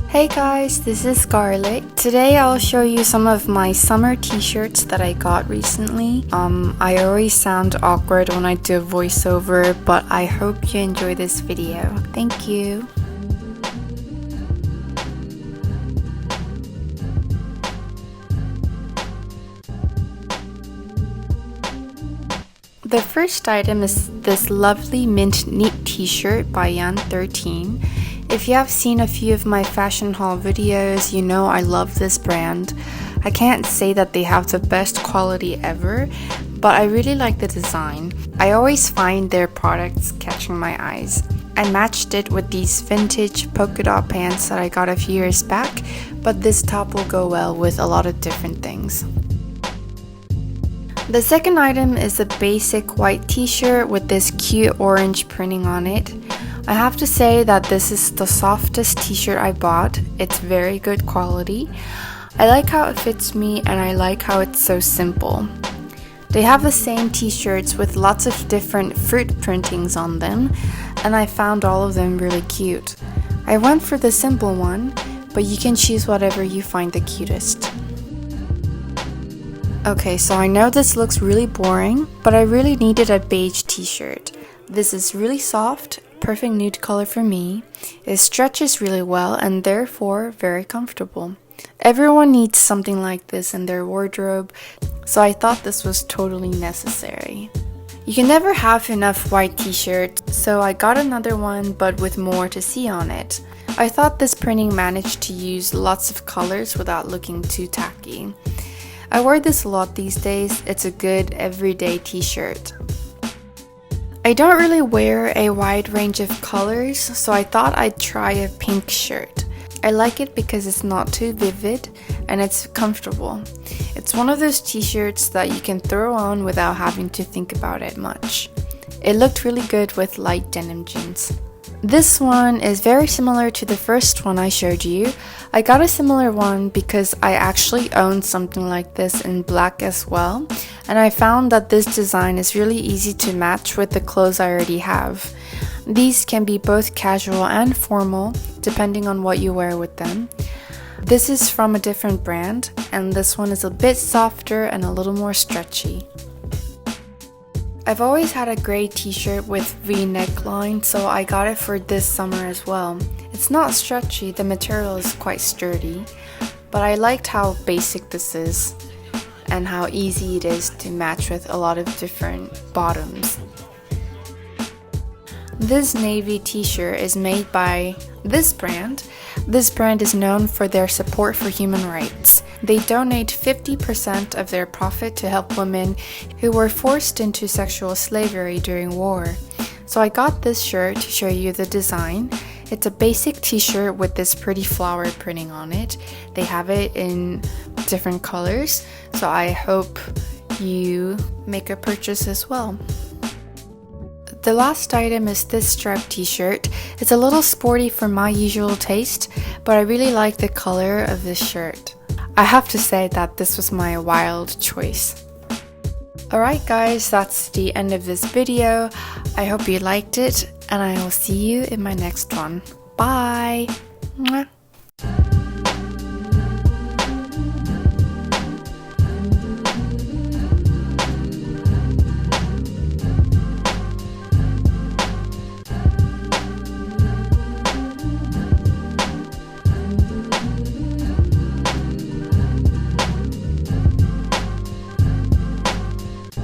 Hey guys, this is Garlic. Today I'll show you some of my summer t-shirts that I got recently. I always sound awkward when I do a voiceover, but I hope you enjoy this video. Thank you. The first item is this lovely mint neat t-shirt by Yan13. If you have seen a few of my fashion haul videos, you know I love this brand. I can't say that they have the best quality ever, but I really like the design. I always find their products catching my eyes. I matched it with these vintage polka dot pants that I got a few years back, but this top will go well with a lot of different things. The second item is a basic white t-shirt with this cute orange printing on it. I have to say that this is the softest t-shirt I bought. It's very good quality. I like how it fits me and I like how it's so simple. They have the same t-shirts with lots of different fruit printings on them, and I found all of them really cute. I went for the simple one, but you can choose whatever you find the cutest. Okay, so I know this looks really boring, but I really needed a beige t-shirt. This is really soft, perfect nude color for me. It stretches really well and therefore very comfortable. Everyone needs something like this in their wardrobe, so I thought this was totally necessary. You can never have enough white t-shirts, so I got another one but with more to see on it. I thought this printing managed to use lots of colors without looking too tacky. I wear this a lot these days. It's a good everyday t-shirt. I don't really wear a wide range of colors, so I thought I'd try a pink shirt. I like it because it's not too vivid and it's comfortable. It's one of those t-shirts that you can throw on without having to think about it much. It looked really good with light denim jeans. This one is very similar to the first one I showed you. I got a similar one because I actually own something like this in black as well, and I found that this design is really easy to match with the clothes I already have. These can be both casual and formal, depending on what you wear with them. This is from a different brand, and this one is a bit softer and a little more stretchy. I've always had a gray t-shirt with V-neck neckline, so I got it for this summer as well. It's not stretchy, the material is quite sturdy, but I liked how basic this is and how easy it is to match with a lot of different bottoms. This navy t-shirt is made by this brand. This brand is known for their support for human rights. They donate 50% of their profit to help women who were forced into sexual slavery during war. So I got this shirt to show you the design. It's a basic t-shirt with this pretty flower printing on it. They have it in different colors, so I hope you make a purchase as well. The last item is this striped t-shirt. It's a little sporty for my usual taste, but I really like the color of this shirt. I have to say that this was my wild choice. Alright guys, that's the end of this video. I hope you liked it, and I will see you in my next one. Bye! Mwah.